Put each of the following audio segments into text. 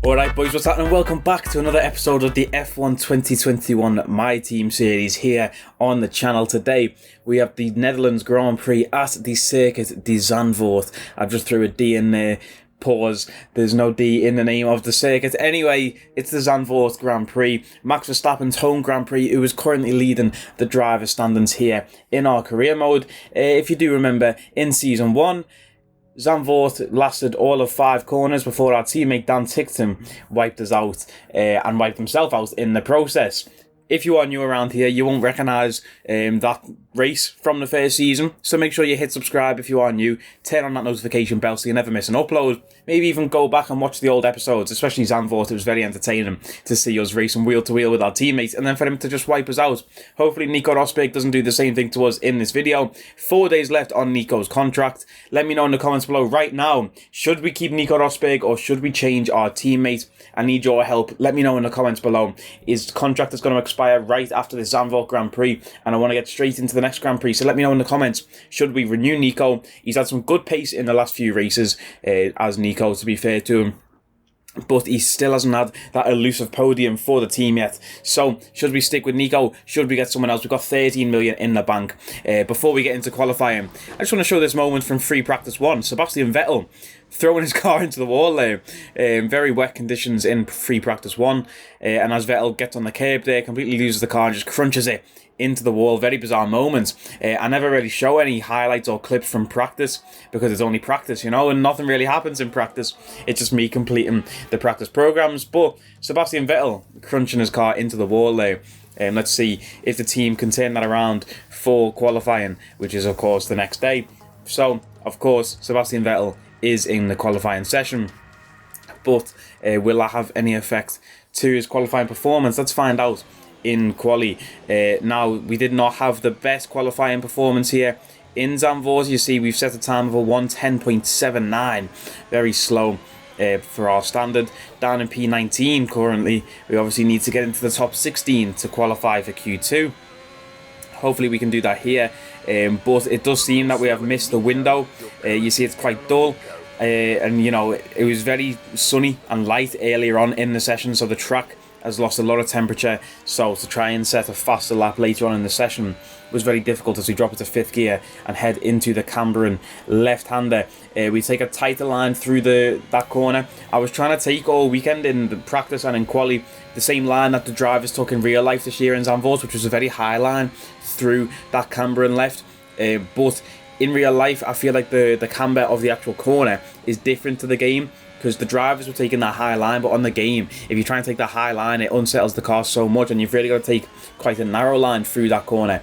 Alright boys, what's happening? Welcome back to another episode of the F1 2021 My Team series here on the channel. Today we have the Netherlands Grand Prix at the Circuit Zandvoort. I just threw a D in there. Pause. There's no D in the name of the circuit. Anyway, it's the Zandvoort Grand Prix. Max Verstappen's home Grand Prix, who is currently leading the driver standings here in our career mode. If you do remember, in Season 1, Zandvoort lasted all of 5 corners before our teammate Dan Tickton wiped us out and wiped himself out in the process. If you are new around here, you won't recognise that race from the first season, so make sure you hit subscribe if you are new, turn on that notification bell so you never miss an upload, maybe even go back and watch the old episodes, especially Zandvoort. It was very entertaining to see us racing wheel to wheel with our teammates and then for him to just wipe us out. Hopefully Nico Rosberg doesn't do the same thing to us in this video. 4 days left on Nico's contract. Let me know in the comments below right now, should we keep Nico Rosberg or should we change our teammate? I need your help. Let me know in the comments below. His contract is going to expire right after the Zandvoort Grand Prix and I want to get straight into the next Grand Prix, so let me know in the comments, should we renew Nico? He's had some good pace in the last few races as Nico, to be fair to him, but he still hasn't had that elusive podium for the team yet. So should we stick with Nico? Should we get someone else? We've got 13 million in the bank. Before we get into qualifying, I just want to show this moment from free practice 1. Sebastian Vettel throwing his car into the wall there. Very wet conditions in free practice 1, and as Vettel gets on the curb there, completely loses the car and just crunches it into the wall. Very bizarre moments. I never really show any highlights or clips from practice because it's only practice, you know, and nothing really happens in practice. It's just me completing the practice programs. But Sebastian Vettel crunching his car into the wall there. Let's see if the team can turn that around for qualifying, which is of course the next day. So of course Sebastian Vettel is in the qualifying session, but will that have any effect to his qualifying performance? Let's find out in quali. Now, we did not have the best qualifying performance here in Zandvoort. You see, we've set a time of a 1:10.79, very slow for our standard. Down in P19 currently, we obviously need to get into the top 16 to qualify for Q2. Hopefully we can do that here, but it does seem that we have missed the window. You see it's quite dull, and you know, it was very sunny and light earlier on in the session, so the track has lost a lot of temperature, so to try and set a faster lap later on in the session was very difficult as we drop it to 5th gear and head into the Cambrian left-hander. We take a tighter line through that corner. I was trying to take all weekend in the practice and in quali the same line that the drivers took in real life this year in Zandvoort, which was a very high line through that Cambrian left, but in real life I feel like the camber of the actual corner is different to the game, because the drivers were taking that high line, but on the game, if you try and take that high line, it unsettles the car so much, and you've really got to take quite a narrow line through that corner.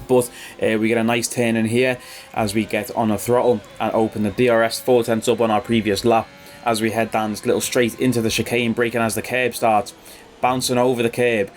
But we get a nice turn in here as we get on a throttle and open the DRS 4 tenths up on our previous lap as we head down this little straight into the chicane, braking as the curb starts, bouncing over the curb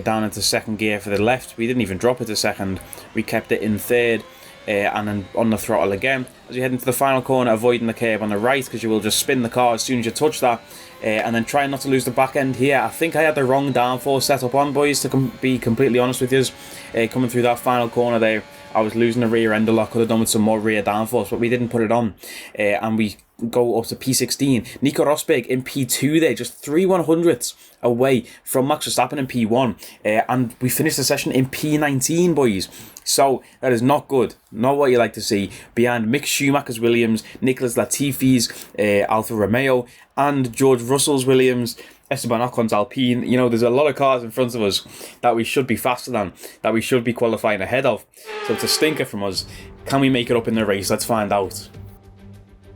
down into 2nd gear for the left. We didn't even drop it to 2nd, we kept it in 3rd. And then on the throttle again as we head into the final corner, avoiding the curb on the right because you will just spin the car as soon as you touch that, and then trying not to lose the back end here. I think I had the wrong downforce set up on, boys, to be completely honest with you. Coming through that final corner there, I was losing the rear end a lot. Could have done with some more rear downforce, but we didn't put it on, and we go up to P16. Nico Rosberg in P2 there, just 3/100ths away from Max Verstappen in P1, and we finished the session in P19, boys. So that is not good, not what you like to see. Behind Mick Schumacher's Williams, Nicholas Latifi's Alfa Romeo, and George Russell's Williams, Esteban Ocon's Alpine. You know, there's a lot of cars in front of us that we should be faster than, that we should be qualifying ahead of. So it's a stinker from us. Can we make it up in the race? Let's find out.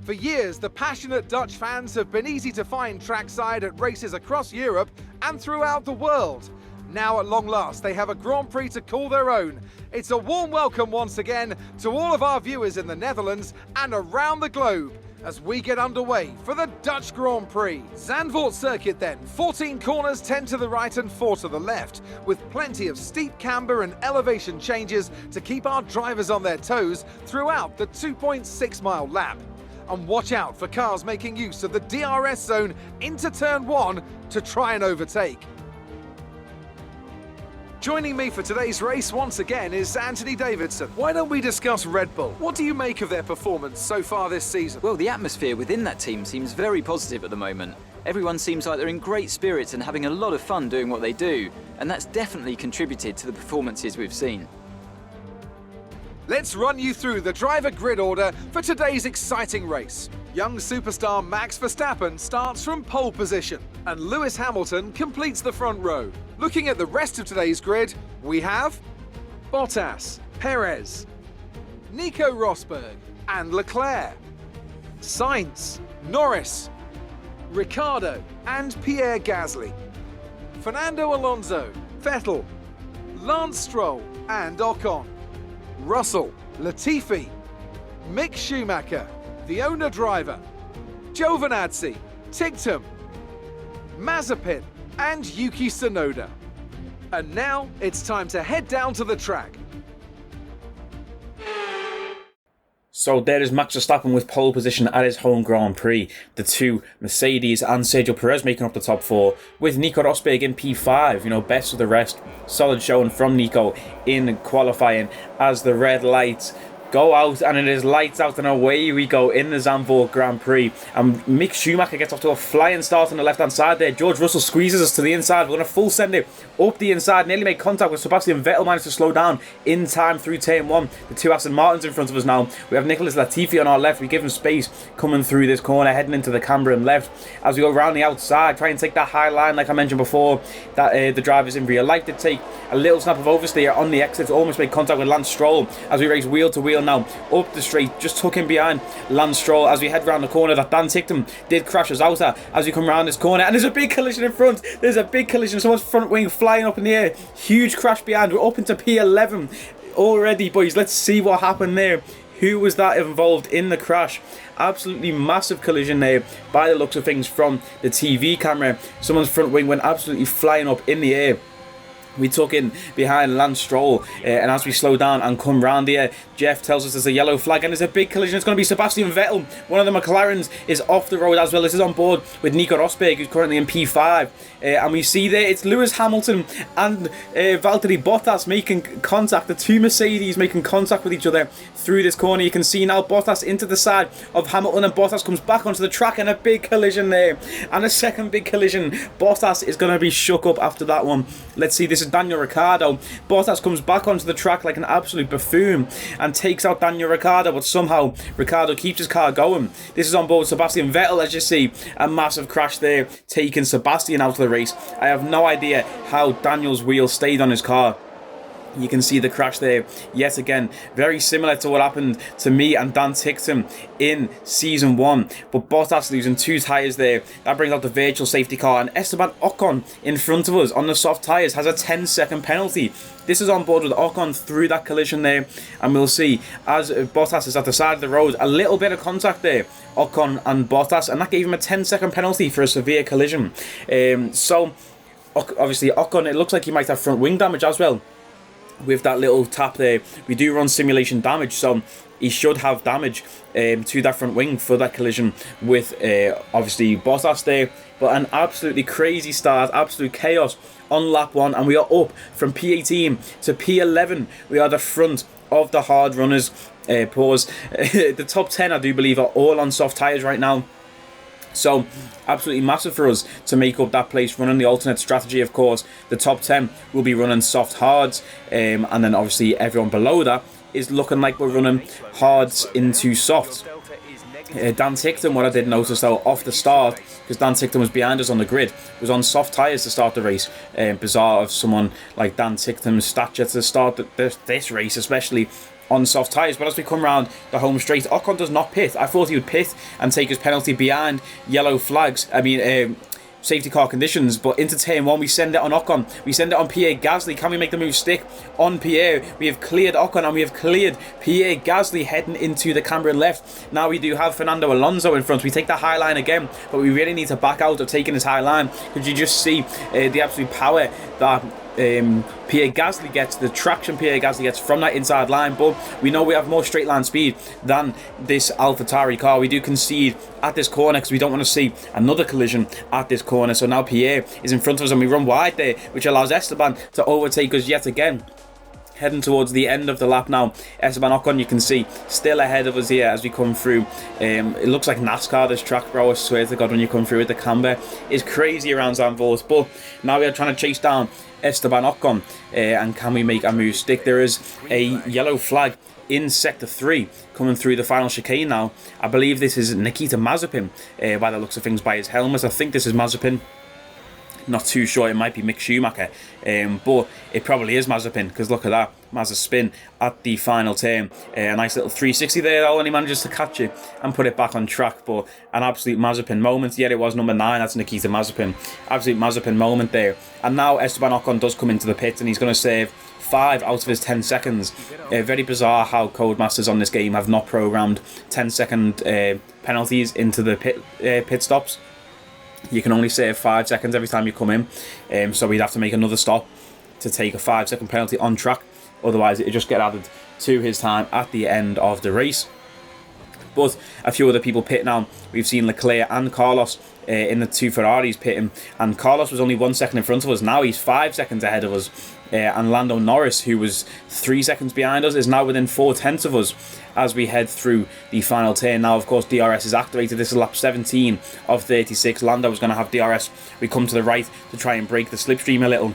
For years, the passionate Dutch fans have been easy to find trackside at races across Europe and throughout the world. Now, at long last, they have a Grand Prix to call their own. It's a warm welcome once again to all of our viewers in the Netherlands and around the globe as we get underway for the Dutch Grand Prix. Zandvoort Circuit then, 14 corners, 10 to the right and 4 to the left, with plenty of steep camber and elevation changes to keep our drivers on their toes throughout the 2.6 mile lap. And watch out for cars making use of the DRS zone into turn 1 to try and overtake. Joining me for today's race once again is Anthony Davidson. Why don't we discuss Red Bull? What do you make of their performance so far this season? Well, the atmosphere within that team seems very positive at the moment. Everyone seems like they're in great spirits and having a lot of fun doing what they do, and that's definitely contributed to the performances we've seen. Let's run you through the driver grid order for today's exciting race. Young superstar Max Verstappen starts from pole position, and Lewis Hamilton completes the front row. Looking at the rest of today's grid, we have Bottas, Perez, Nico Rosberg and Leclerc, Sainz, Norris, Ricciardo and Pierre Gasly, Fernando Alonso, Vettel, Lance Stroll and Ocon, Russell, Latifi, Mick Schumacher, the owner driver, Giovinazzi, Tictum, Mazepin and Yuki Tsunoda. And now it's time to head down to the track. So there is Max Verstappen with pole position at his home Grand Prix. The two Mercedes and Sergio Perez making up the top four, with Nico Rosberg in P5, you know, best of the rest. Solid showing from Nico in qualifying as the red lights go out, and it is lights out and away we go in the Zandvoort Grand Prix. And Mick Schumacher gets off to a flying start on the left hand side there. George Russell squeezes us to the inside. We're going to full send it up the inside, nearly made contact with Sebastian Vettel, managed to slow down in time through turn one. The two Aston Martins in front of us now. We have Nicholas Latifi on our left. We give him space coming through this corner, heading into the camber and left. As we go around the outside, try and take that high line like I mentioned before, that the drivers in real life did take a little snap of oversteer on the exit, almost made contact with Lance Stroll as we race wheel to wheel now up the straight, just tuck in behind Lance Stroll as we head round the corner. That Dan Ticktum did crash us out as we come round this corner, and there's a big collision in front. There's a big collision, someone's front wing flying up in the air, huge crash behind. We're up into P11 already, boys. Let's see what happened there. Who was that involved in the crash? Absolutely massive collision there by the looks of things from the TV camera. Someone's front wing went absolutely flying up in the air. We tuck in behind Lance Stroll, and as we slow down and come round here, Jeff tells us there's a yellow flag and there's a big collision. It's going to be Sebastian Vettel. One of the McLarens is off the road as well. This is on board with Nico Rosberg, who's currently in P5. And we see there it's Lewis Hamilton and Valtteri Bottas making contact. The two Mercedes making contact with each other through this corner. You can see now Bottas into the side of Hamilton, and Bottas comes back onto the track, and a big collision there. And a second big collision. Bottas is going to be shook up after that one. Let's see, this is Daniel Ricciardo. Bottas comes back onto the track like an absolute buffoon and takes out Daniel Ricciardo, but somehow Ricciardo keeps his car going. This is on board Sebastian Vettel, as you see. A massive crash there, taking Sebastian out of the race. I have no idea how Daniel's wheel stayed on his car. You can see the crash there yet again, very similar to what happened to me and Dan Ticktum in season 1. But Bottas losing 2 tyres there, that brings out the virtual safety car, and Esteban Ocon in front of us on the soft tyres has a 10-second penalty. This is on board with Ocon through that collision there, and we'll see as Bottas is at the side of the road, a little bit of contact there, Ocon and Bottas, and that gave him a 10-second penalty for a severe collision. So obviously Ocon, it looks like he might have front wing damage as well. With that little tap there, we do run simulation damage, so he should have damage to that front wing for that collision with obviously Bottas there. But an absolutely crazy start, absolute chaos on lap 1, and we are up from P18 to P11. We are the front of the hard runners. The top 10 I do believe are all on soft tyres right now. So absolutely massive for us to make up that place, running the alternate strategy. Of course, the top 10 will be running soft hards, and then obviously everyone below that is looking like we're running hards into softs. Dan Ticktum, what I did notice though off the start, because Dan Ticktum was behind us on the grid, was on soft tyres to start the race. Bizarre of someone like Dan Ticktum's stature to start this race, especially on soft tyres. But as we come round the home straight, Ocon does not pit. I thought he would pit and take his penalty behind yellow flags, safety car conditions, but into turn 1 we send it on Ocon, we send it on Pierre Gasly. Can we make the move stick on Pierre? We have cleared Ocon and we have cleared Pierre Gasly heading into the camber and left. Now we do have Fernando Alonso in front. We take the high line again, but we really need to back out of taking this high line. Could you just see the absolute power that Pierre Gasly gets, the traction Pierre Gasly gets from that inside line? But we know we have more straight line speed than this AlphaTauri car. We do concede at this corner because we don't want to see another collision at this corner. So now Pierre is in front of us and we run wide there, which allows Esteban to overtake us yet again. Heading towards the end of the lap now. Esteban Ocon, you can see, still ahead of us here as we come through. It looks like NASCAR, this track, bro. I swear to God, when you come through with the camber, it's crazy around Zandvoort. But now we are trying to chase down Esteban Ocon. And can we make a move stick? There is a yellow flag in Sector 3 coming through the final chicane now. I believe this is Nikita Mazepin, by the looks of things, by his helmet. I think this is Mazepin. Not too sure, it might be Mick Schumacher, but it probably is Mazepin, because look at that, Mazza spin at the final turn. A nice little 360 there, though, and he manages to catch it and put it back on track. But an absolute Mazepin moment. Yeah, it was number 9, that's Nikita Mazepin. Absolute Mazepin moment there. And now Esteban Ocon does come into the pit, and he's going to save 5 out of his 10 seconds. Very bizarre how Codemasters on this game have not programmed 10-second penalties into the pit stops. You can only save 5 seconds every time you come in, so we'd have to make another stop to take a 5-second penalty on track. Otherwise, it'd just get added to his time at the end of the race. But a few other people pit now. We've seen Leclerc and Carlos in the 2 Ferraris pitting, and Carlos was only 1 second in front of us. Now he's 5 seconds ahead of us. And Lando Norris, who was 3 seconds behind us, is now within 4/10 of us as we head through the final turn. Now, of course, DRS is activated. This is lap 17 of 36. Lando is going to have DRS. We come to the right to try and break the slipstream a little.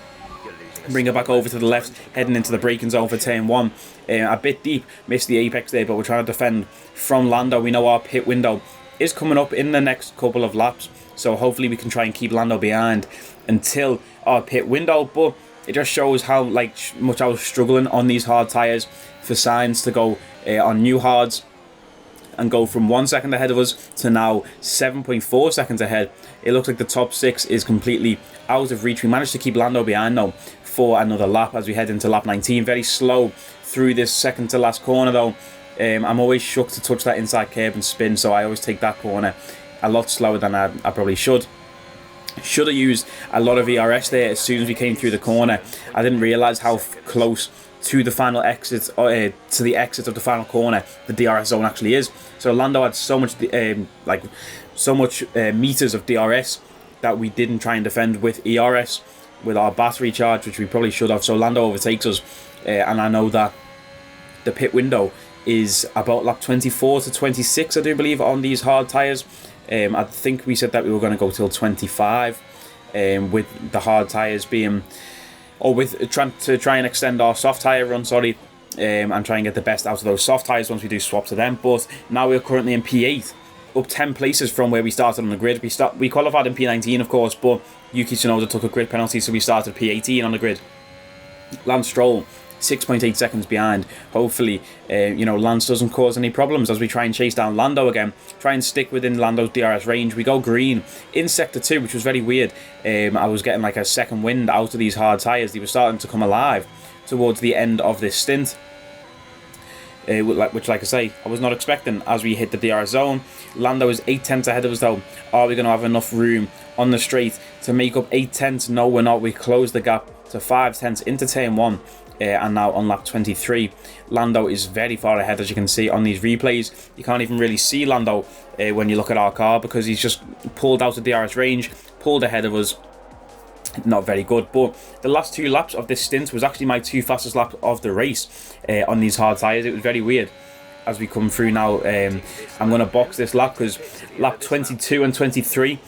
Bring it back over to the left, heading into the braking zone for turn 1. A bit deep, missed the apex there, but we're trying to defend from Lando. We know our pit window is coming up in the next couple of laps, so hopefully we can try and keep Lando behind until our pit window. But it just shows how much I was struggling on these hard tyres for Sainz to go on new hards and go from 1 second ahead of us to now 7.4 seconds ahead. It looks like the top 6 is completely out of reach. We managed to keep Lando behind though for another lap as we head into lap 19. Very slow through this second to last corner though. I'm always shook to touch that inside curb and spin, so I always take that corner a lot slower than I probably should. Should have used a lot of ERS there as soon as we came through the corner. I didn't realise how close to the final exit, to the exit of the final corner, the DRS zone actually is. So Lando had so much, meters of DRS that we didn't try and defend with ERS, with our battery charge, which we probably should have. So Lando overtakes us, and I know that the pit window is about lap 24 to 26, I do believe, on these hard tyres. I think we said that we were going to go till 25, with the hard tyres being, or with trying to try and extend our soft tyre run, and try and get the best out of those soft tyres once we do swap to them. But now we're currently in P8, up 10 places from where we started on the grid. We qualified in P19, of course, but Yuki Tsunoda took a grid penalty, so we started P18 on the grid. Lance Stroll 6.8 seconds behind. Hopefully, Lance doesn't cause any problems as we try and chase down Lando again. Try and stick within Lando's DRS range. We go green in Sector 2, which was very weird. I was getting like a second wind out of these hard tyres. They were starting to come alive towards the end of this stint. Which, like I say, I was not expecting as we hit the DRS zone. Lando is 8/10 ahead of us though. Are we going to have enough room on the straight to make up 8/10? No, we're not. We closed the gap to 5/10 into turn 1. And now on lap 23, Lando is very far ahead, as you can see on these replays. You can't even really see Lando when you look at our car, because he's just pulled out of the DRS range, pulled ahead of us. Not very good. But the last 2 laps of this stint was actually my 2 fastest laps of the race on these hard tyres. It was very weird as we come through now. I'm going to box this lap because lap 22 and 23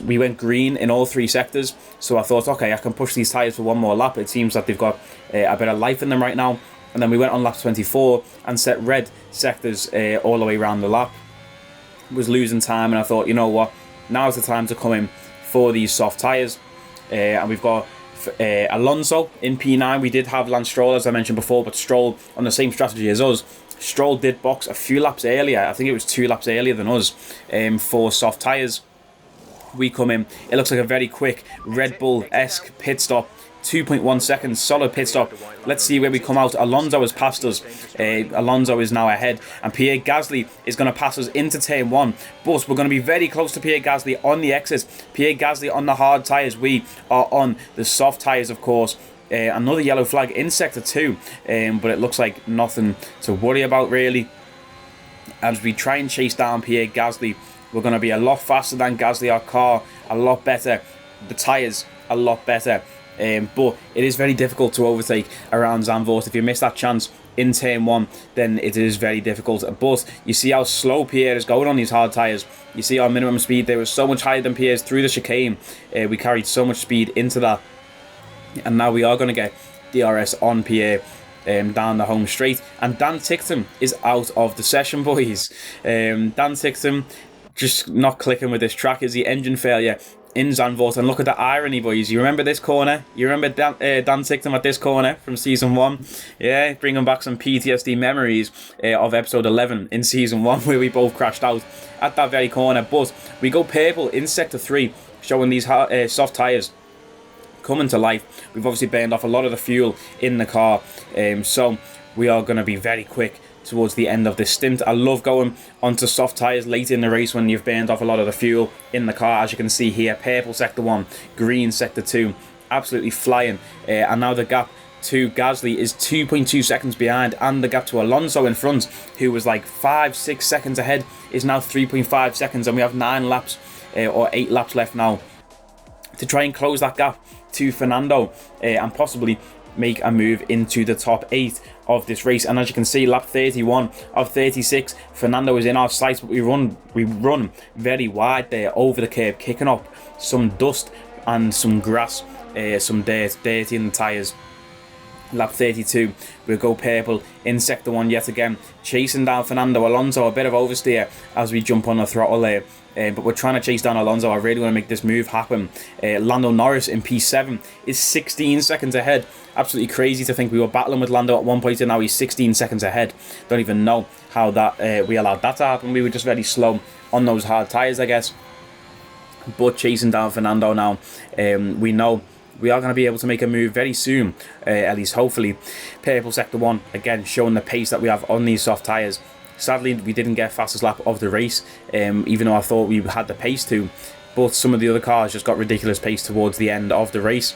we went green in all 3 sectors. So I thought, okay, I can push these tyres for one more lap. It seems that they've got a bit of life in them right now. And then we went on lap 24 and set red sectors all the way around the lap. Was losing time, and I thought, you know what, now's the time to come in for these soft tyres. And we've got Alonso in P9. We did have Lance Stroll, as I mentioned before, but Stroll on the same strategy as us. Stroll did box a few laps earlier. I think it was 2 laps earlier than us for soft tyres. We come in. It looks like a very quick Red Bull-esque pit stop. 2.1 seconds, solid pit stop. Let's see where we come out. Alonso has passed us. Alonso is now ahead, and Pierre Gasly is going to pass us into turn 1. But we're going to be very close to Pierre Gasly on the exit. Pierre Gasly on the hard tyres. We are on the soft tyres, of course. Another yellow flag in Sector 2, but it looks like nothing to worry about really. As we try and chase down Pierre Gasly, we're going to be a lot faster than Gasly. Our car a lot better. The tyres a lot better. but it is very difficult to overtake around Zandvoort. If you miss that chance in turn 1, then it is very difficult. But you see how slow Pierre is going on these hard tyres. You see our minimum speed there was so much higher than Pierre's through the chicane. We carried so much speed into that, and now we are going to get DRS on Pierre down the home straight. And Dan Tickton is out of the session, boys. Dan Tickton just not clicking with this track. Is the engine failure in Zandvoort? And look at the irony, boys. You remember this corner? You remember Dan Tickton at this corner from season 1? Yeah, bringing back some PTSD memories of episode 11 in season 1, where we both crashed out at that very corner. But we go purple in sector 3, showing these soft tyres coming to life. We've obviously burned off a lot of the fuel in the car, so we are going to be very quick towards the end of this stint. I love going onto soft tyres late in the race when you've burned off a lot of the fuel in the car. As you can see here, purple sector 1, green sector 2, absolutely flying. And now the gap to Gasly is 2.2 seconds behind, and the gap to Alonso in front, who was like 5-6 seconds ahead, is now 3.5 seconds, and we have 9 laps or 8 laps left now to try and close that gap to Fernando and possibly make a move into the top 8 of this race. And as you can see, lap 31 of 36, Fernando is in our sights, but we run very wide there over the curb, kicking up some dust and some grass, some dirty in the tyres. Lap 32, we'll go purple in sector 1 yet again, chasing down Fernando Alonso. A bit of oversteer as we jump on the throttle there, but we're trying to chase down Alonso. I really want to make this move happen. Lando Norris in P7 is 16 seconds ahead. Absolutely crazy to think we were battling with Lando at one point and now he's 16 seconds ahead. Don't even know how that we allowed that to happen. We were just very slow on those hard tyres, I guess. But chasing down Fernando now, we know we are going to be able to make a move very soon, at least hopefully. Purple sector 1, again showing the pace that we have on these soft tyres. Sadly, we didn't get fastest lap of the race, even though I thought we had the pace to. But some of the other cars just got ridiculous pace towards the end of the race.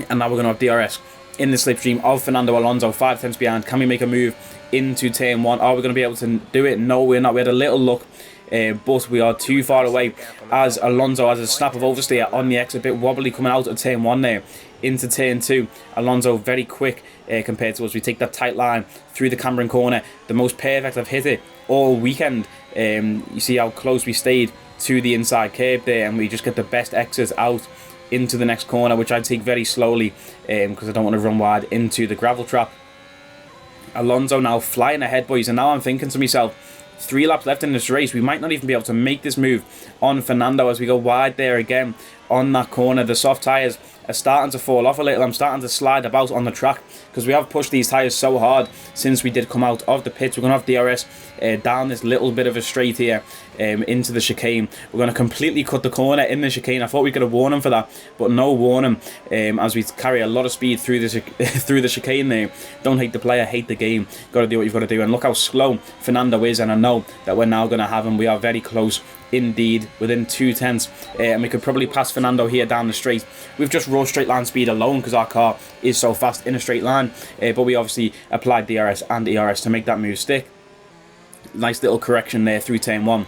And now we're going to have DRS in the slipstream of Fernando Alonso, 5 tenths behind. Can we make a move into turn 1? Are we going to be able to do it? No, we're not. We had a little luck, but we are too far away, as Alonso has a snap of oversteer on the exit, a bit wobbly coming out of turn 1 there into turn 2. Alonso very quick compared to us. We take that tight line through the Cameron corner, the most perfect I've hit it all weekend. You see how close we stayed to the inside curb there, and we just get the best exit out into the next corner, which I take very slowly because I don't want to run wide into the gravel trap. Alonso now flying ahead, boys, and now I'm thinking to myself, 3 laps left in this race, we might not even be able to make this move on Fernando as we go wide there again on that corner. The soft tyres are starting to fall off a little. I'm starting to slide about on the track because we have pushed these tyres so hard since we did come out of the pits. We're going to have DRS down this little bit of a straight here into the chicane. We're going to completely cut the corner in the chicane. I thought we could have warned him for that, but no warning as we carry a lot of speed through the through the chicane there. Don't hate the player, hate the game. Got to do what you've got to do. And look how slow Fernando is, and I know that we're now going to have him. We are very close indeed, within 2 tenths, and we could probably pass Fernando here down the straight. We've just raw straight line speed alone because our car is so fast in a straight line, but we obviously applied DRS and ERS to make that move stick. Nice little correction there through turn 1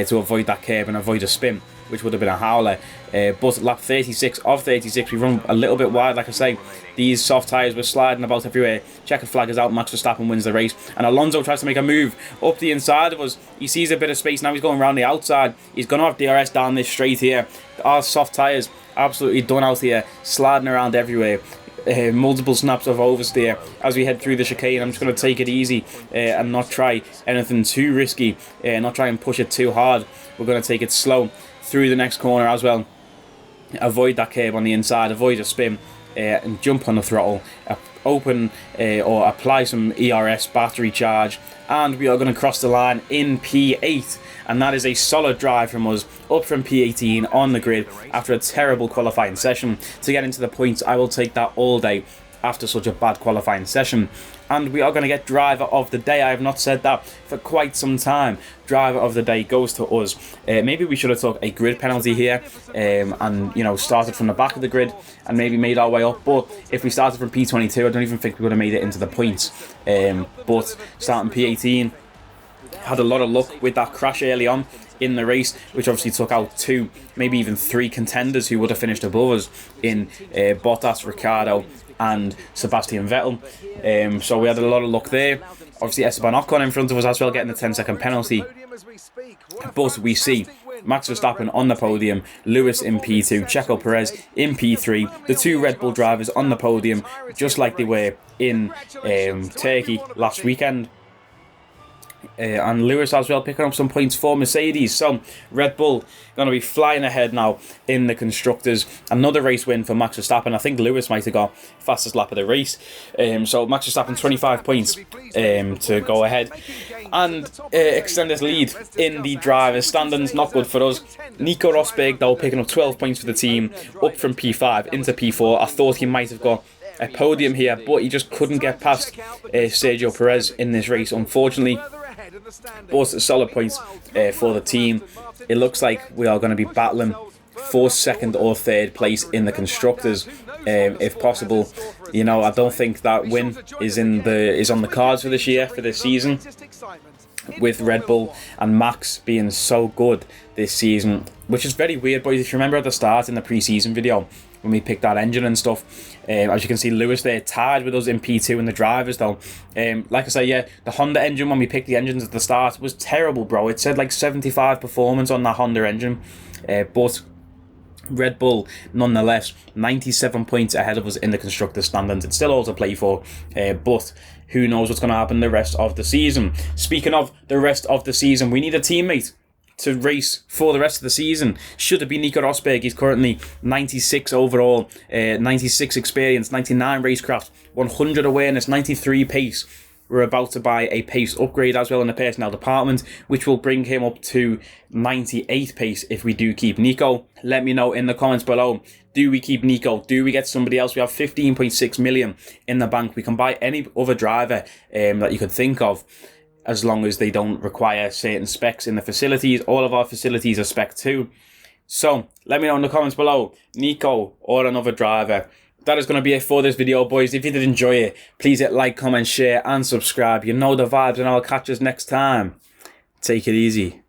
to avoid that curb and avoid a spin, which would have been a howler. But lap 36 of 36, we run a little bit wide. Like I say, these soft tyres were sliding about everywhere. Checkered flag is out, Max Verstappen wins the race, and Alonso tries to make a move up the inside of us. He sees a bit of space, now he's going around the outside. He's going to have DRS down this straight here. Our soft tyres absolutely done out here, sliding around everywhere. Multiple snaps of oversteer as we head through the chicane. I'm just going to take it easy and not try anything too risky, not try and push it too hard. We're going to take it slow through the next corner as well. Avoid that curb on the inside, avoid a spin, and jump on the throttle, open or apply some ERS battery charge, and we are going to cross the line in P8. And that is a solid drive from us up from P18 on the grid after a terrible qualifying session. To get into the points, I will take that all day after such a bad qualifying session. And we are going to get driver of the day. I have not said that for quite some time. Driver of the day goes to us. Maybe we should have took a grid penalty here and, you know, started from the back of the grid and maybe made our way up. But if we started from P22, I don't even think we would have made it into the points. But starting P18, had a lot of luck with that crash early on in the race, which obviously took out 2, maybe even 3 contenders who would have finished above us in Bottas, Ricciardo and Sebastian Vettel. So we had a lot of luck there. Obviously Esteban Ocon in front of us as well, getting the 10-second penalty. But we see Max Verstappen on the podium, Lewis in P2, Checo Perez in P3, the 2 Red Bull drivers on the podium, just like they were in Turkey last weekend. And Lewis as well picking up some points for Mercedes. So Red Bull going to be flying ahead now in the constructors. Another race win for Max Verstappen. I think Lewis might have got fastest lap of the race. So Max Verstappen 25 points to go ahead and extend his lead in the drivers' standings. Not good for us. Nico Rosberg though picking up 12 points for the team, up from P5 into P4. I thought he might have got a podium here, but he just couldn't get past Sergio Perez in this race, unfortunately. But solid points for the team. It looks like we are going to be battling for 2nd or 3rd place in the constructors, if possible. You know, I don't think that win is on the cards for this year, for this season, with Red Bull and Max being so good this season, which is very weird, boys. If you remember at the start in the pre-season video when we picked that engine and stuff, as you can see, Lewis there tied with us in P2 in the drivers though. Like I say, yeah, the Honda engine when we picked the engines at the start was terrible, bro. It said like 75 performance on that Honda engine, but Red Bull nonetheless 97 points ahead of us in the constructor standings. It's still all to play for, but who knows what's going to happen the rest of the season. Speaking of the rest of the season, we need a teammate to race for the rest of the season. Should it be Nico Rosberg? He's currently 96 overall, 96 experience, 99 racecraft, 100 awareness, 93 pace. We're about to buy a pace upgrade as well in the personnel department, which will bring him up to 98 pace if we do keep Nico. Let me know in the comments below. Do we keep Nico? Do we get somebody else? We have 15.6 million in the bank. We can buy any other driver that you could think of, as long as they don't require certain specs in the facilities. All of our facilities are spec 2. So let me know in the comments below, Nico or another driver. That is going to be it for this video, boys. If you did enjoy it, please hit like, comment, share and subscribe. You know the vibes, and I'll catch us next time. Take it easy.